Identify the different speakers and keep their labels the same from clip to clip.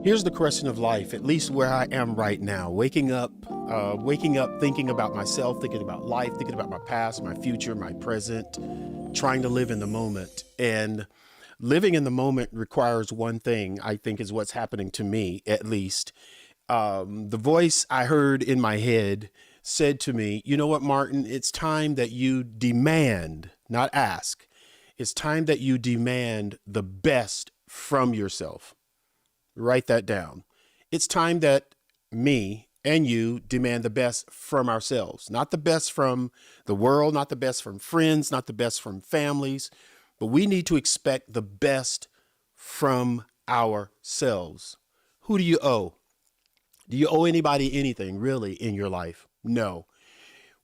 Speaker 1: Here's the question of life, at least where I am right now, waking up thinking about myself, thinking about life, thinking about my past, my future, my present, trying to live in the moment. And living in the moment requires one thing, I think, is what's happening to me, at least. The voice I heard in my head said to me, you know what, Martin, it's time that you demand, not ask. It's time that you demand the best from yourself. Write that down. It's time that me and you demand the best from ourselves, not the best from the world, not the best from friends, not the best from families, but we need to expect the best from ourselves. Who do you owe? Do you owe anybody anything really in your life? No.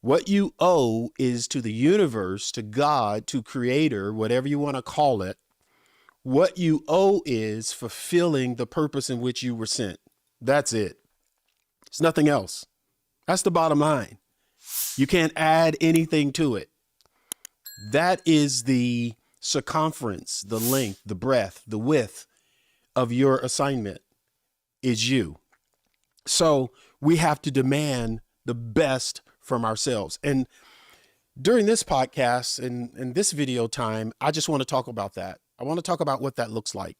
Speaker 1: What you owe is to the universe, to God, to Creator, whatever you want to call it. What you owe is fulfilling the purpose in which you were sent. That's it. It's nothing else. That's the bottom line. You can't add anything to it. That is the circumference, the length, the breadth, the width of your assignment is you. So we have to demand the best from ourselves. And during this podcast and this video time, I just want to talk about that. I want to talk about what that looks like.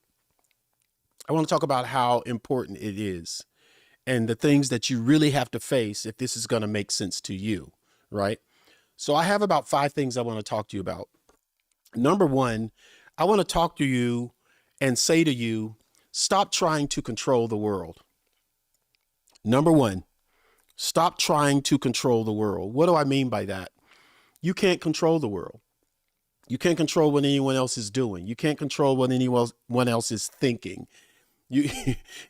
Speaker 1: I want to talk about how important it is and the things that you really have to face if this is going to make sense to you, right? So I have about 5 things I want to talk to you about. Number 1, I want to talk to you and say to you, stop trying to control the world. Number 1, stop trying to control the world. What do I mean by that? You can't control the world. You can't control what anyone else is doing. You can't control what anyone else is thinking. You,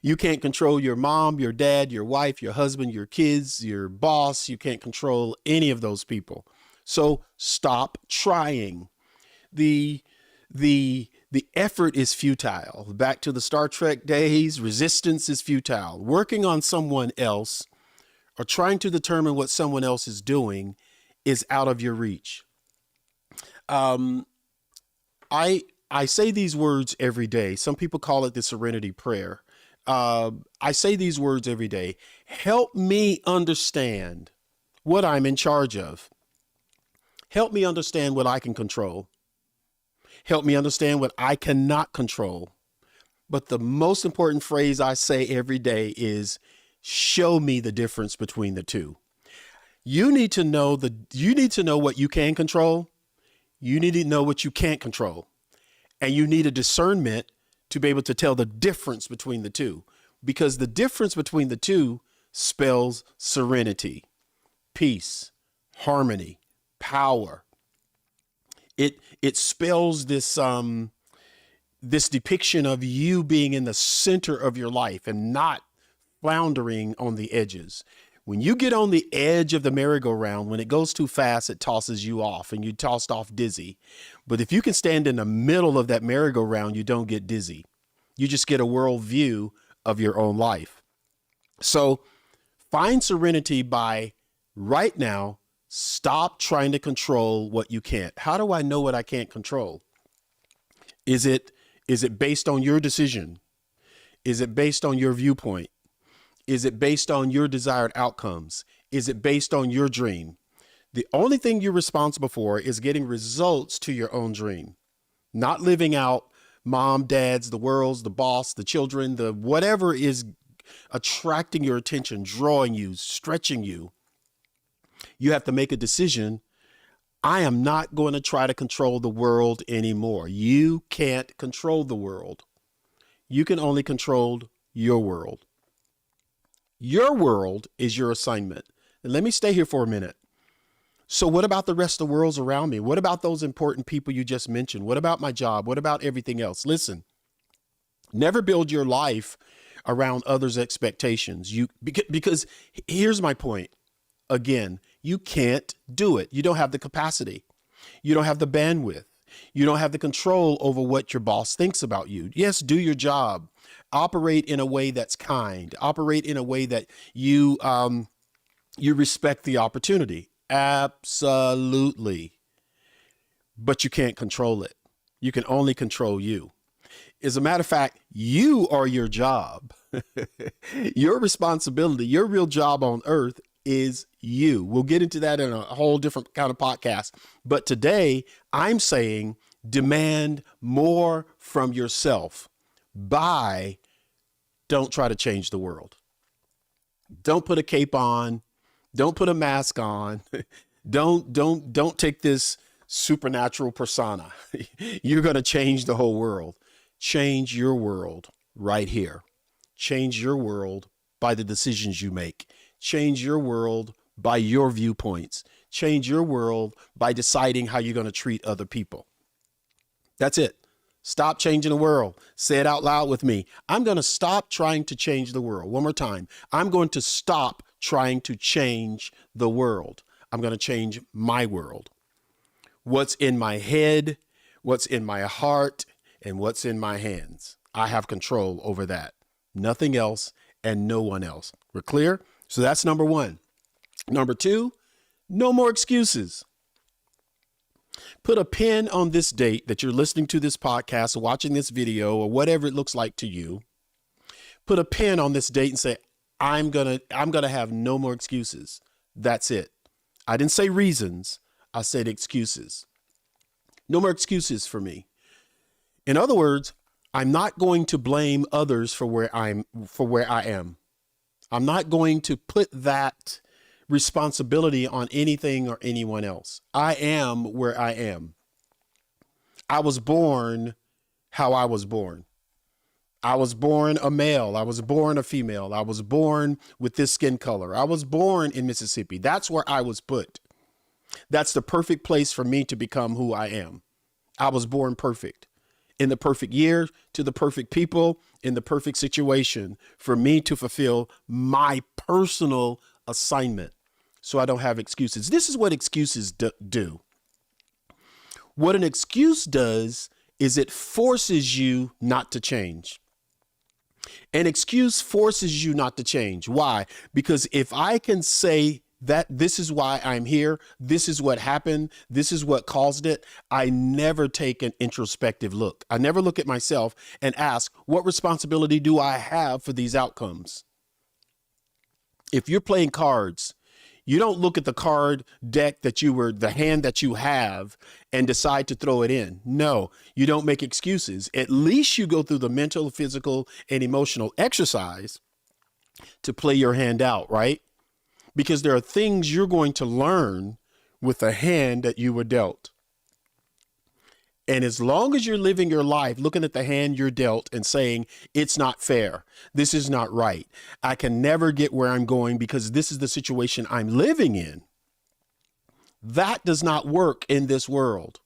Speaker 1: you can't control your mom, your dad, your wife, your husband, your kids, your boss. You can't control any of those people. So stop trying. The effort is futile. Back to the Star Trek days, resistance is futile. Working on someone else or trying to determine what someone else is doing is out of your reach. I say these words every day. Some people call it the serenity prayer. I say these words every day. Help me understand what I'm in charge of. Help me understand what I can control. Help me understand what I cannot control. But the most important phrase I say every day is show me the difference between the two. You need to know what you can control. You need to know what you can't control. And you need a discernment to be able to tell the difference between the two, because the difference between the two spells serenity, peace, harmony, power. It spells this depiction of you being in the center of your life and not floundering on the edges. When you get on the edge of the merry-go-round, when it goes too fast, it tosses you off and you tossed off dizzy. But if you can stand in the middle of that merry-go-round, you don't get dizzy. You just get a world view of your own life. So find serenity by right now, stop trying to control what you can't. How do I know what I can't control? Is it based on your decision? Is it based on your viewpoint? Is it based on your desired outcomes? Is it based on your dream? The only thing you're responsible for is getting results to your own dream, not living out mom, dad's, the world's, the boss, the children, the whatever is attracting your attention, drawing you, stretching you. You have to make a decision. I am not going to try to control the world anymore. You can't control the world. You can only control your world. Your world is your assignment. And let me stay here for a minute. So what about the rest of the worlds around me? What about those important people you just mentioned? What about my job? What about everything else? Listen, never build your life around others' expectations. Because here's my point. Again, you can't do it. You don't have the capacity. You don't have the bandwidth. You don't have the control over what your boss thinks about you. Yes, do your job. Operate in a way that's kind. Operate in a way that you respect the opportunity. Absolutely. But you can't control it. You can only control you. As a matter of fact, you are your job. Your responsibility, your real job on earth is you. We'll get into that in a whole different kind of podcast. But today I'm saying demand more from yourself by don't try to change the world. Don't put a cape on. Don't put a mask on. Don't take this supernatural persona. You're going to change the whole world. Change your world right here. Change your world by the decisions you make. Change your world by your viewpoints. Change your world by deciding how you're going to treat other people. That's it. Stop changing the world. Say it out loud with me. I'm going to stop trying to change the world. One more time. I'm going to stop trying to change the world. I'm going to change my world. What's in my head, what's in my heart, and what's in my hands. I have control over that. Nothing else and no one else. We're clear? So that's number one. Number two, no more excuses. Put a pin on this date that you're listening to this podcast or watching this video or whatever it looks like to you. Put a pin on this date and say, I'm gonna have no more excuses. That's it. I didn't say reasons. I said excuses. No more excuses for me. In other words, I'm not going to blame others for where I am. I'm not going to put that responsibility on anything or anyone else. I am where I am. I was born how I was born. I was born a male. I was born a female. I was born with this skin color. I was born in Mississippi. That's where I was put. That's the perfect place for me to become who I am. I was born perfect. In the perfect year, to the perfect people, in the perfect situation for me to fulfill my personal assignment. So I don't have excuses. This is what excuses do. What an excuse does is it forces you not to change. An excuse forces you not to change. Why? Because if I can say that this is why I'm here, this is what happened, this is what caused it, I never take an introspective look. I never look at myself and ask, what responsibility do I have for these outcomes? If you're playing cards, you don't look at the card deck the hand that you have and decide to throw it in. No, you don't make excuses. At least you go through the mental, physical, and emotional exercise to play your hand out, right? Because there are things you're going to learn with the hand that you were dealt. And as long as you're living your life looking at the hand you're dealt and saying, it's not fair, this is not right, I can never get where I'm going because this is the situation I'm living in, that does not work in this world.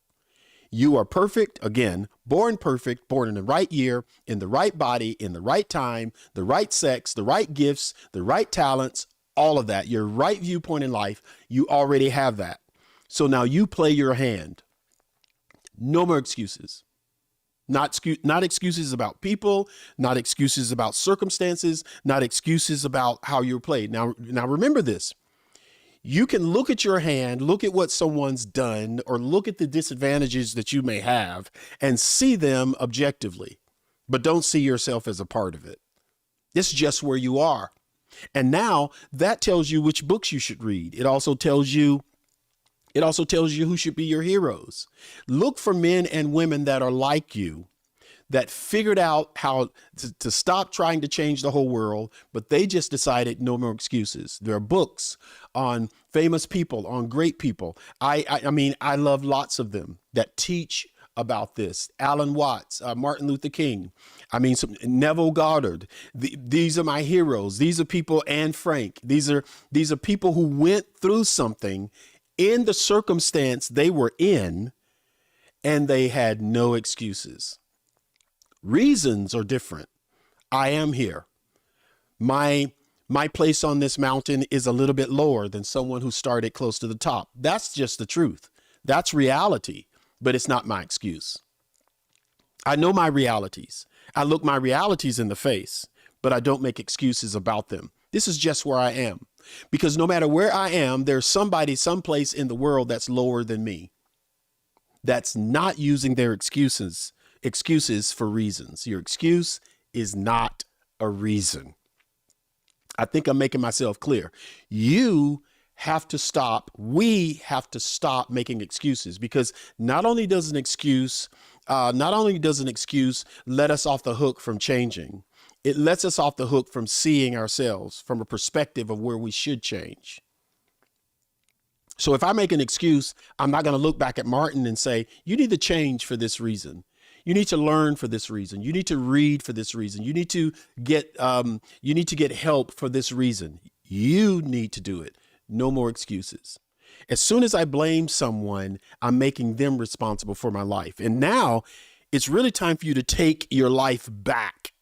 Speaker 1: You are perfect, again, born in the right year, in the right body, in the right time, the right sex, the right gifts, the right talents, all of that, your right viewpoint in life, you already have that. So now you play your hand. No more excuses. Not excuses about people, not excuses about circumstances, not excuses about how you're played. Now remember this. You can look at your hand, look at what someone's done, or look at the disadvantages that you may have and see them objectively, but don't see yourself as a part of it. It's just where you are. And now that tells you which books you should read. It also tells you who should be your heroes. Look for men and women that are like you, that figured out how to stop trying to change the whole world, but they just decided no more excuses. There are books on famous people, on great people. I mean, I love lots of them that teach about this. Alan Watts, Martin Luther King, Neville Goddard. These are my heroes. These are people, Anne Frank. These are people who went through something in the circumstance they were in, and they had no excuses. Reasons are different. I am here. My place on this mountain is a little bit lower than someone who started close to the top. That's just the truth. That's reality, but it's not my excuse. I know my realities. I look my realities in the face, but I don't make excuses about them. This is just where I am. Because no matter where I am, there's somebody someplace in the world that's lower than me, that's not using their excuses excuses for reasons. Your excuse is not a reason. I think I'm making myself clear. We have to stop making excuses, because not only does an excuse let us off the hook from changing, it lets us off the hook from seeing ourselves from a perspective of where we should change. So if I make an excuse, I'm not going to look back at Martin and say, you need to change for this reason. You need to learn for this reason. You need to read for this reason. You need to get help for this reason. You need to do it. No more excuses. As soon as I blame someone, I'm making them responsible for my life. And now it's really time for you to take your life back.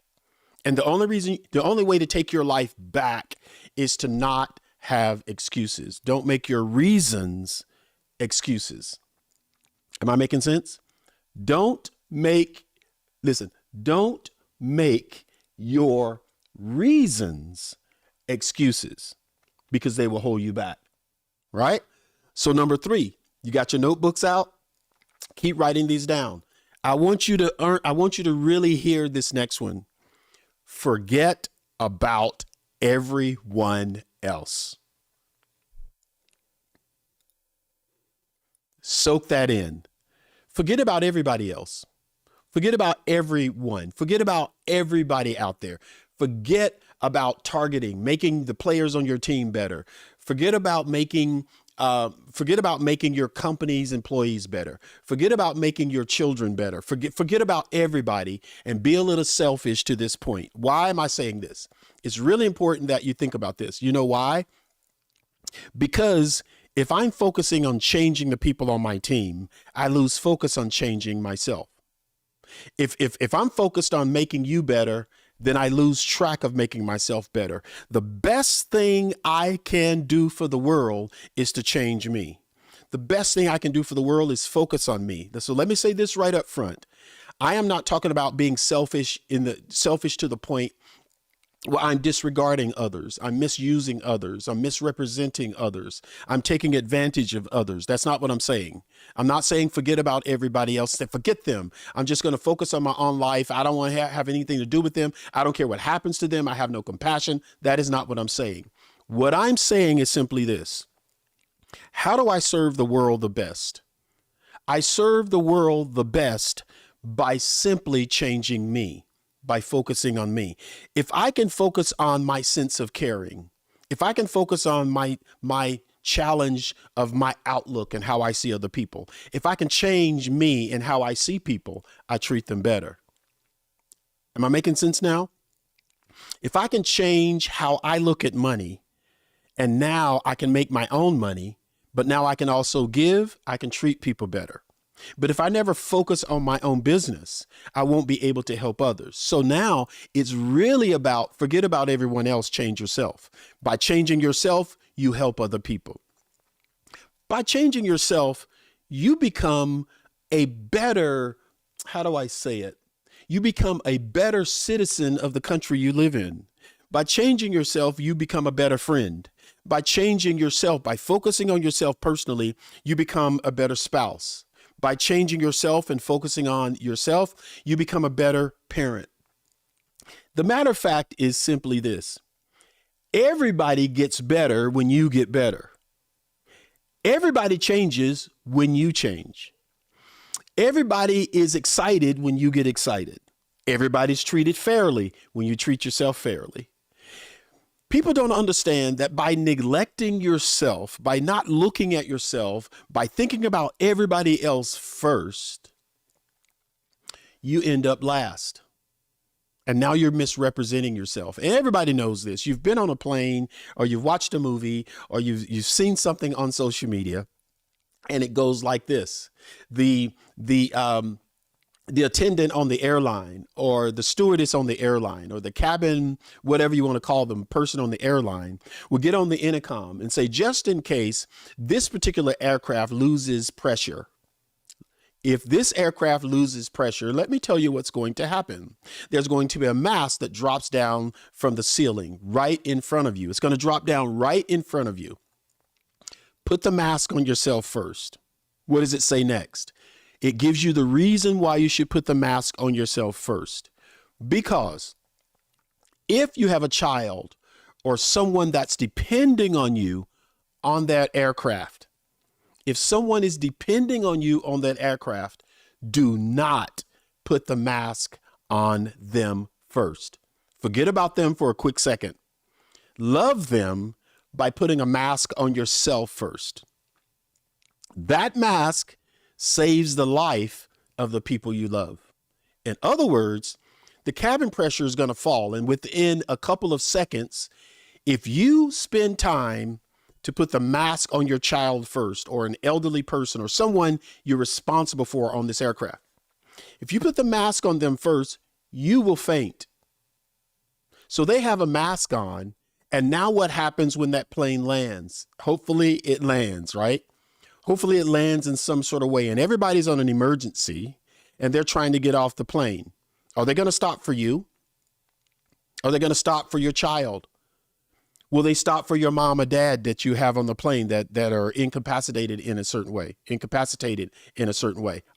Speaker 1: And the only way to take your life back is to not have excuses. Don't make your reasons excuses. Am I making sense? Don't make your reasons excuses, because they will hold you back. Right? So number 3, you got your notebooks out. Keep writing these down. I want you to really hear this next one. Forget about everyone else. Soak that in. Forget about everybody else. Forget about everyone. Forget about everybody out there. Forget about targeting, making the players on your team better. Forget about making your company's employees better. Forget about making your children better. Forget about everybody, and be a little selfish to this point. Why am I saying this? It's really important that you think about this. You know why? Because if I'm focusing on changing the people on my team, I lose focus on changing myself. If I'm focused on making you better, then I lose track of making myself better. The best thing I can do for the world is to change me. The best thing I can do for the world is focus on me. So let me say this right up front. I am not talking about being selfish to the point where I'm disregarding others. I'm misusing others. I'm misrepresenting others. I'm taking advantage of others. That's not what I'm saying. I'm not saying forget about everybody else. Forget them. I'm just going to focus on my own life. I don't want to have anything to do with them. I don't care what happens to them. I have no compassion. That is not what I'm saying. What I'm saying is simply this. How do I serve the world the best? I serve the world the best by simply changing me, by focusing on me. If I can focus on my sense of caring, if I can focus on my challenge of my outlook and how I see other people, if I can change me and how I see people, I treat them better. Am I making sense now? If I can change how I look at money, and now I can make my own money, but now I can also give, I can treat people better. But if I never focus on my own business, I won't be able to help others. So now it's really about forget about everyone else, change yourself. By changing yourself, you help other people. By changing yourself, you become a better, how do I say it? You become a better citizen of the country you live in. By changing yourself, you become a better friend. By changing yourself, by focusing on yourself personally, you become a better spouse. By changing yourself and focusing on yourself, you become a better parent. The matter of fact is simply this. Everybody gets better when you get better. Everybody changes when you change. Everybody is excited when you get excited. Everybody's treated fairly when you treat yourself fairly. People don't understand that by neglecting yourself, by not looking at yourself, by thinking about everybody else first, you end up last. And now you're misrepresenting yourself. And everybody knows this. You've been on a plane, or you've watched a movie, or you've seen something on social media, and it goes like this. The attendant on the airline, or the stewardess on the airline, or the cabin, whatever you want to call them, person on the airline, will get on the intercom and say, just in case this particular aircraft loses pressure. If this aircraft loses pressure, let me tell you what's going to happen. There's going to be a mask that drops down from the ceiling right in front of you. It's going to drop down right in front of you. Put the mask on yourself first. What does it say next? It gives you the reason why you should put the mask on yourself first. Because if you have a child or someone that's depending on you on that aircraft, if someone is depending on you on that aircraft, do not put the mask on them first. Forget about them for a quick second. Love them by putting a mask on yourself first. That mask saves the life of the people you love. In other words, the cabin pressure is going to fall. And within a couple of seconds, if you spend time to put the mask on your child first, or an elderly person or someone you're responsible for on this aircraft, if you put the mask on them first, you will faint. So they have a mask on. And now what happens when that plane lands? Hopefully it lands, right? Hopefully it lands in some sort of way, and everybody's on an emergency and they're trying to get off the plane. Are they going to stop for you? Are they going to stop for your child? Will they stop for your mom or dad that you have on the plane that are incapacitated in a certain way?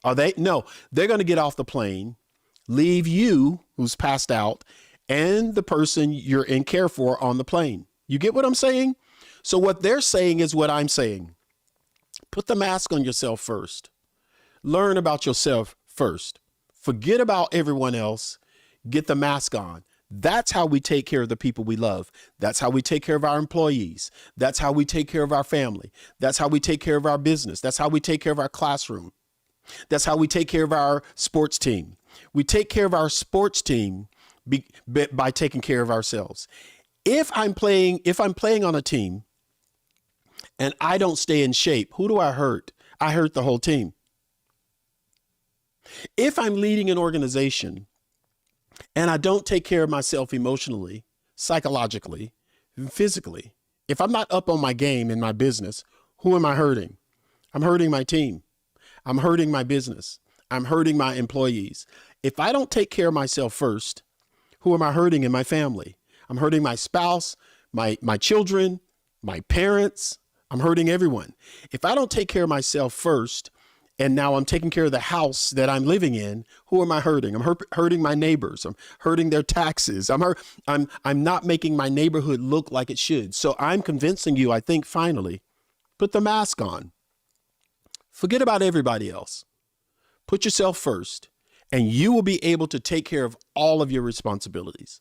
Speaker 1: Are they? No, they're going to get off the plane, leave you who's passed out and the person you're in care for on the plane. You get what I'm saying? So what they're saying is what I'm saying. Put the mask on yourself first. Learn about yourself first. Forget about everyone else. Get the mask on. That's how we take care of the people we love. That's how we take care of our employees. That's how we take care of our family. That's how we take care of our business. That's how we take care of our classroom. That's how we take care of our sports team. We take care of our sports team by taking care of ourselves. If I'm playing on a team and I don't stay in shape, who do I hurt? I hurt the whole team. If I'm leading an organization and I don't take care of myself emotionally, psychologically, physically, if I'm not up on my game in my business, who am I hurting? I'm hurting my team. I'm hurting my business. I'm hurting my employees. If I don't take care of myself first, who am I hurting in my family? I'm hurting my spouse, my children, my parents. I'm hurting everyone. If I don't take care of myself first, and now I'm taking care of the house that I'm living in, who am I hurting? I'm hurting my neighbors. I'm hurting their taxes. I'm not making my neighborhood look like it should. So I'm convincing you, I think, finally, put the mask on. Forget about everybody else. Put yourself first, and you will be able to take care of all of your responsibilities.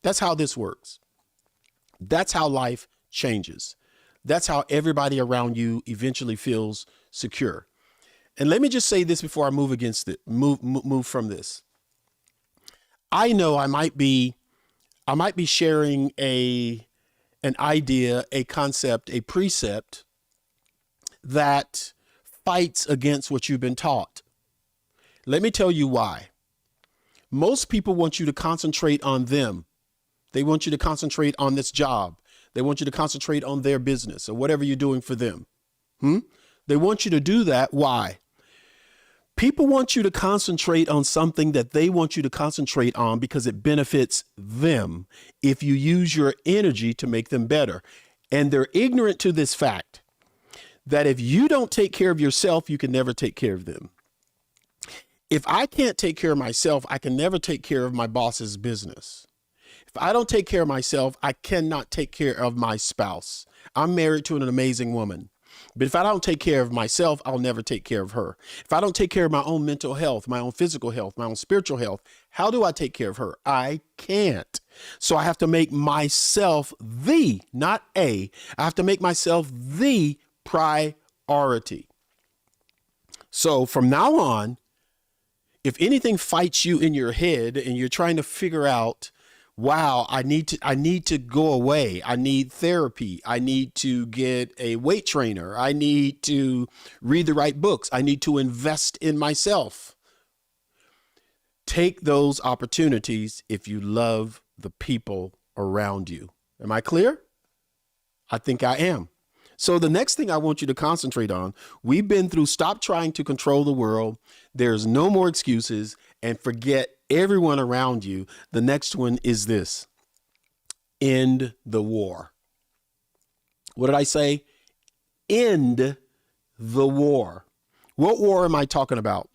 Speaker 1: That's how this works. That's how life changes. That's how everybody around you eventually feels secure. And let me just say this before I move from this. I know I might be sharing an idea, a concept, a precept that fights against what you've been taught. Let me tell you why. Most people want you to concentrate on them. They want you to concentrate on this job. They want you to concentrate on their business or whatever you're doing for them. They want you to do that. Why? People want you to concentrate on something that they want you to concentrate on because it benefits them if you use your energy to make them better. And they're ignorant to this fact that if you don't take care of yourself, you can never take care of them. If I can't take care of myself, I can never take care of my boss's business. If I don't take care of myself, I cannot take care of my spouse. I'm married to an amazing woman. But if I don't take care of myself, I'll never take care of her. If I don't take care of my own mental health, my own physical health, my own spiritual health, how do I take care of her? I can't. So I have to make myself not I have to make myself the priority. So from now on, if anything fights you in your head and you're trying to figure out, wow, I need to go away. I need therapy. I need to get a weight trainer. I need to read the right books. I need to invest in myself. Take those opportunities if you love the people around you. Am I clear? I think I am. So the next thing I want you to concentrate on, we've been through stop trying to control the world. There's no more excuses, and forget everyone around you. The next one is this: end the war. What did I say? End the war. What war am I talking about?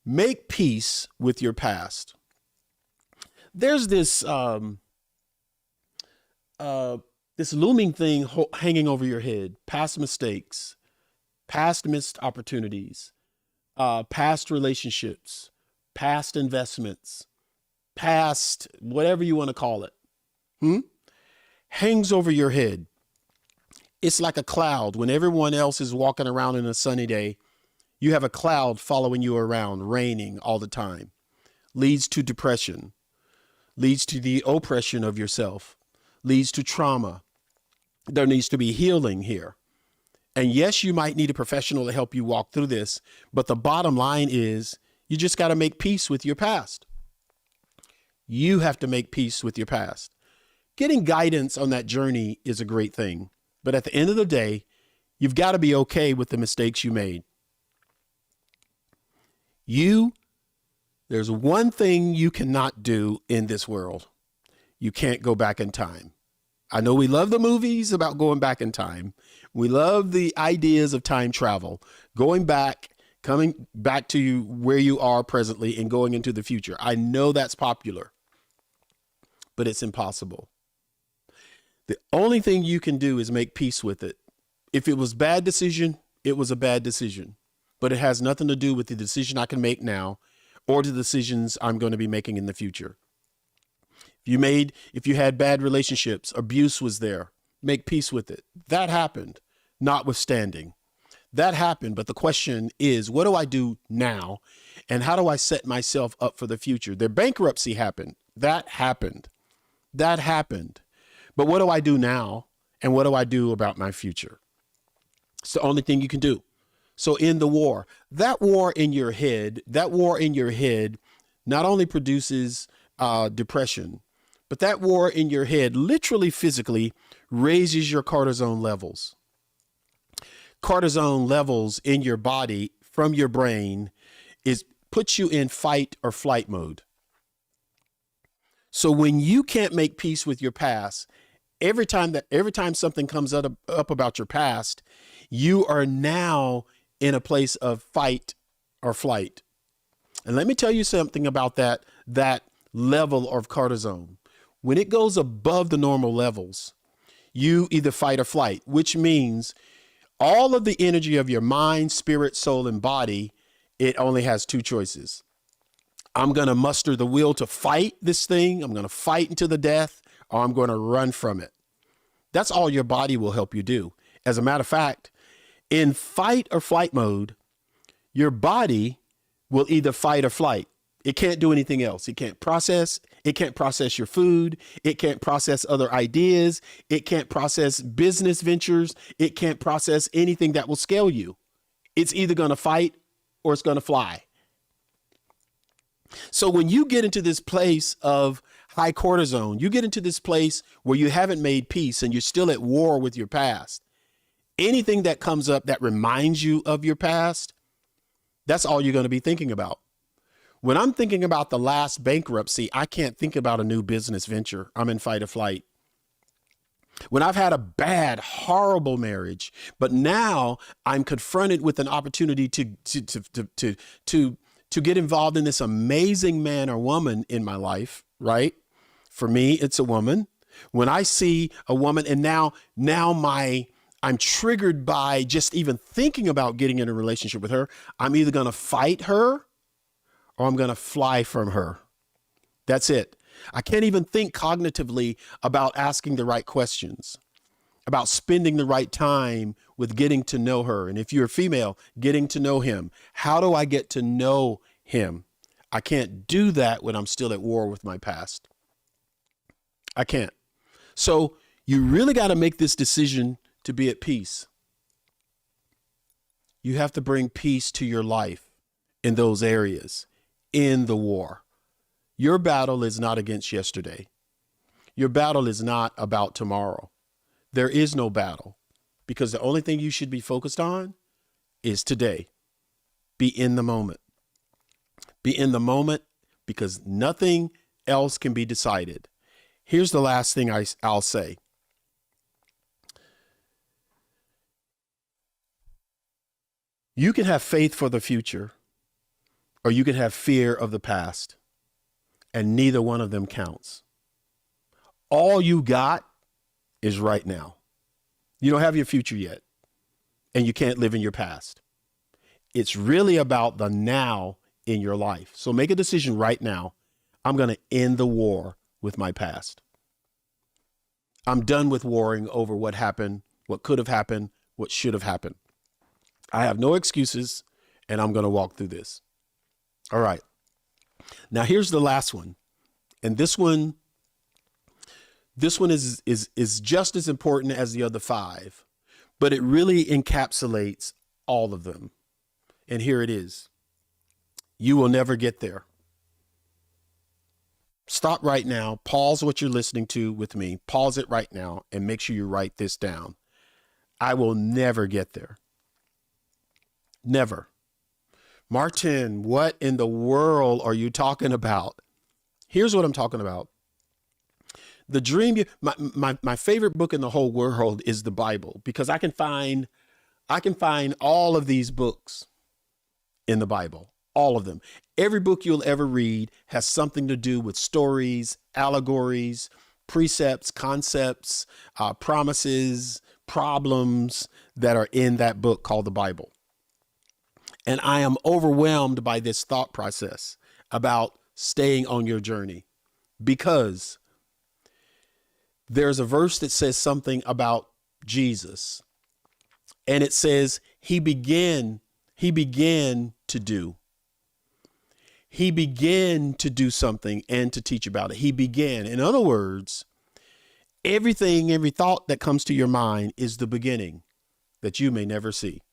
Speaker 1: Make peace with your past. There's this looming thing hanging over your head: past mistakes, past missed opportunities, past relationships, past investments, past whatever you want to call it. Hmm? Hangs over your head. It's like a cloud. When everyone else is walking around in a sunny day, you have a cloud following you around, raining all the time. Leads to depression, leads to the oppression of yourself, leads to trauma. There needs to be healing here. And yes, you might need a professional to help you walk through this, but the bottom line is you just got to make peace with your past. You have to make peace with your past. Getting guidance on that journey is a great thing. But at the end of the day, you've got to be okay with the mistakes you made. There's one thing you cannot do in this world. You can't go back in time. I know we love the movies about going back in time. We love the ideas of time travel, going back, coming back to you where you are presently and going into the future. I know that's popular, but it's impossible. The only thing you can do is make peace with it. If it was a bad decision, it was a bad decision, but it has nothing to do with the decision I can make now or the decisions I'm going to be making in the future. If you had bad relationships, abuse was there, make peace with it. That happened, notwithstanding. That happened, but the question is, what do I do now? And how do I set myself up for the future? Their bankruptcy happened. That happened. That happened. But what do I do now? And what do I do about my future? It's the only thing you can do. So in the war, that war in your head not only produces depression, but that war in your head literally physically raises your cortisone levels. Cortisone levels in your body from your brain puts you in fight or flight mode. So when you can't make peace with your past, every time something comes up about your past, you are now in a place of fight or flight. And let me tell you something about that level of cortisone. When it goes above the normal levels, you either fight or flight, which means all of the energy of your mind, spirit, soul, and body, it only has two choices. I'm going to muster the will to fight this thing. I'm going to fight into the death, or I'm going to run from it. That's all your body will help you do. As a matter of fact, in fight or flight mode, your body will either fight or flight. It can't do anything else. It can't process your food. It can't process other ideas. It can't process business ventures. It can't process anything that will scale you. It's either going to fight or it's going to fly. So when you get into this place of high cortisone, you get into this place where you haven't made peace and you're still at war with your past. Anything that comes up that reminds you of your past, that's all you're going to be thinking about. When I'm thinking about the last bankruptcy, I can't think about a new business venture. I'm in fight or flight. When I've had a bad, horrible marriage, but now I'm confronted with an opportunity to get involved in this amazing man or woman in my life, right? For me, it's a woman. When I see a woman and now I'm triggered by just even thinking about getting in a relationship with her, I'm either going to fight her or I'm going to fly from her. That's it. I can't even think cognitively about asking the right questions, about spending the right time with getting to know her. And if you're a female, getting to know him. How do I get to know him? I can't do that when I'm still at war with my past. I can't. So you really got to make this decision to be at peace. You have to bring peace to your life in those areas, in the war. Your battle is not against yesterday. Your battle is not about tomorrow. There is no battle, because the only thing you should be focused on is today. Be in the moment. Be in the moment, because nothing else can be decided. Here's the last thing I'll say. You can have faith for the future, or you can have fear of the past, and neither one of them counts. All you got is right now. You don't have your future yet, and you can't live in your past. It's really about the now in your life. So make a decision right now. I'm going to end the war with my past. I'm done with warring over what happened, what could have happened, what should have happened. I have no excuses, and I'm going to walk through this. All right. Now here's the last one. And this one is just as important as the other five, but it really encapsulates all of them. And here it is. You will never get there. Stop right now. Pause what you're listening to with me. Pause it right now and make sure you write this down. I will never get there. Never. Martin, what in the world are you talking about? Here's what I'm talking about. The dream, my favorite book in the whole world is the Bible, because I can find all of these books in the Bible, all of them. Every book you'll ever read has something to do with stories, allegories, precepts, concepts, promises, problems that are in that book called the Bible. And I am overwhelmed by this thought process about staying on your journey, because there's a verse that says something about Jesus, and it says he began to do. He began to do something and to teach about it. He began. In other words, every thought that comes to your mind is the beginning that you may never see.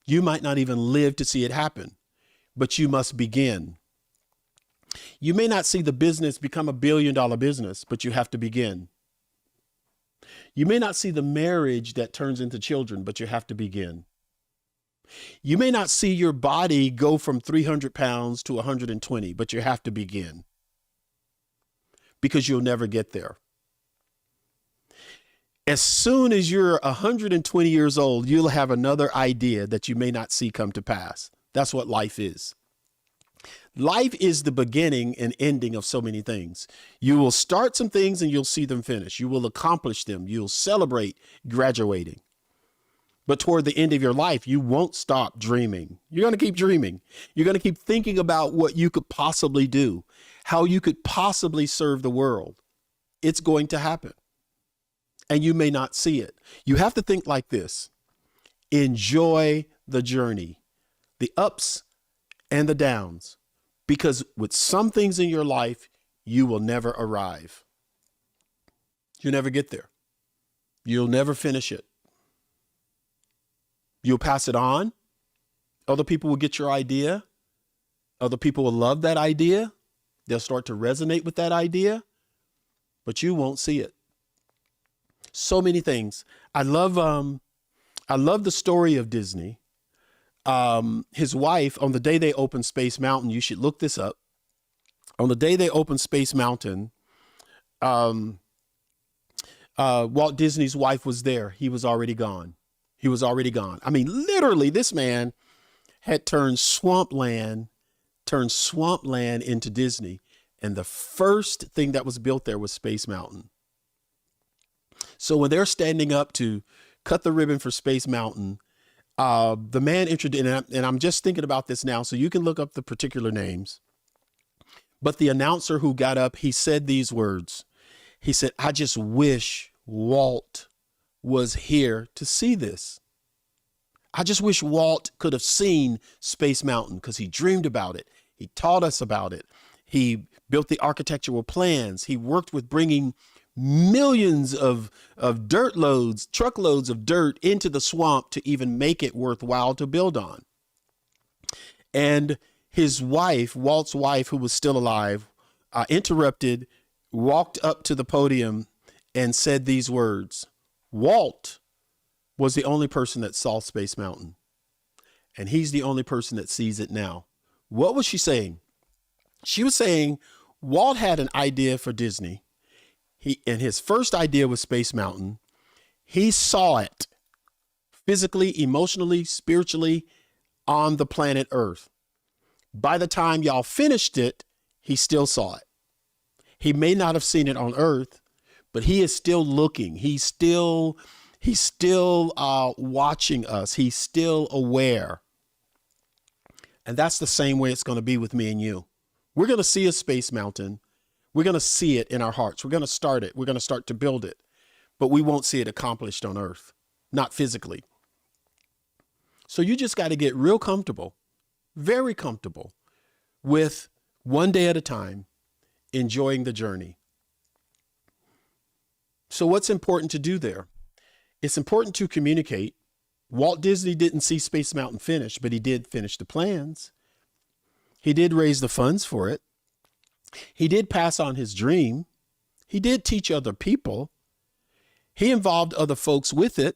Speaker 1: You might not even live to see it happen, but you must begin. You may not see the business become $1 billion business, but you have to begin. You may not see the marriage that turns into children, but you have to begin. You may not see your body go from 300 pounds to 120, but you have to begin, because you'll never get there. As soon as you're 120 years old, you'll have another idea that you may not see come to pass. That's what life is. Life is the beginning and ending of so many things. You will start some things and you'll see them finish. You will accomplish them. You'll celebrate graduating. But toward the end of your life, you won't stop dreaming. You're going to keep dreaming. You're going to keep thinking about what you could possibly do, how you could possibly serve the world. It's going to happen. And you may not see it. You have to think like this. Enjoy the journey, the ups and the downs, because with some things in your life, you will never arrive. You'll never get there. You'll never finish it. You'll pass it on. Other people will get your idea. Other people will love that idea. They'll start to resonate with that idea, but you won't see it. So many things. I love the story of Disney. His wife, on the day they opened Space Mountain, you should look this up. On the day they opened Space Mountain, Walt Disney's wife was there. He was already gone. He was already gone. I mean, literally, this man had turned swampland into Disney. And the first thing that was built there was Space Mountain. So when they're standing up to cut the ribbon for Space Mountain, the man introduced, and I'm just thinking about this now, so you can look up the particular names. But the announcer who got up, he said these words. He said, "I just wish Walt was here to see this. I just wish Walt could have seen Space Mountain, because he dreamed about it. He taught us about it. He built the architectural plans. He worked with bringing millions of truckloads of dirt into the swamp to even make it worthwhile to build on." And his wife, Walt's wife, who was still alive, interrupted, walked up to the podium and said these words. Walt was the only person that saw Space Mountain, and he's the only person that sees it now. What was she saying? She was saying Walt had an idea for Disney. And his first idea was Space Mountain. He saw it physically, emotionally, spiritually on the planet Earth. By the time y'all finished it, he still saw it. He may not have seen it on Earth, but he is still looking. He's still watching us. He's still aware. And that's the same way it's going to be with me and you. We're going to see a space mountain. We're going to see it in our hearts. We're going to start it. We're going to start to build it, but we won't see it accomplished on Earth, not physically. So you just got to get real comfortable, very comfortable with one day at a time, enjoying the journey. So what's important to do there? It's important to communicate. Walt Disney didn't see Space Mountain finished, but he did finish the plans. He did raise the funds for it. He did pass on his dream. He did teach other people. He involved other folks with it.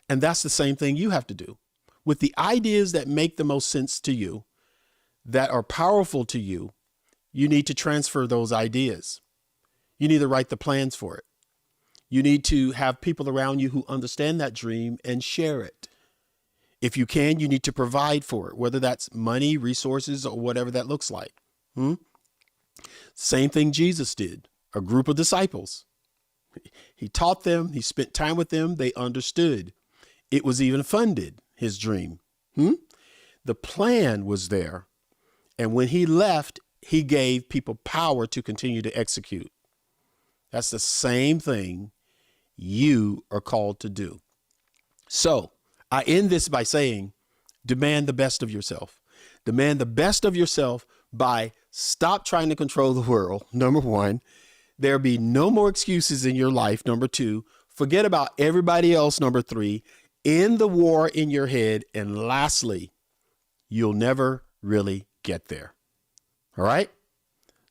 Speaker 1: And that's the same thing you have to do. With the ideas that make the most sense to you, that are powerful to you, you need to transfer those ideas. You need to write the plans for it. You need to have people around you who understand that dream and share it. If you can, you need to provide for it, whether that's money, resources, or whatever that looks like. Same thing Jesus did, a group of disciples. He taught them, he spent time with them, they understood. It was even funded, his dream. The plan was there. And when he left, he gave people power to continue to execute. That's the same thing you are called to do. So I end this by saying, demand the best of yourself. Demand the best of yourself by stop trying to control the world. Number one, there'll be no more excuses in your life. Number two, forget about everybody else. Number three, end the war in your head. And lastly, you'll never really get there. All right.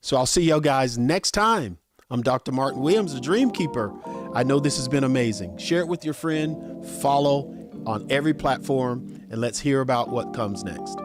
Speaker 1: So I'll see y'all guys next time. I'm Dr. Martin Williams, the Dream Keeper. I know this has been amazing. Share it with your friend, follow on every platform, and let's hear about what comes next.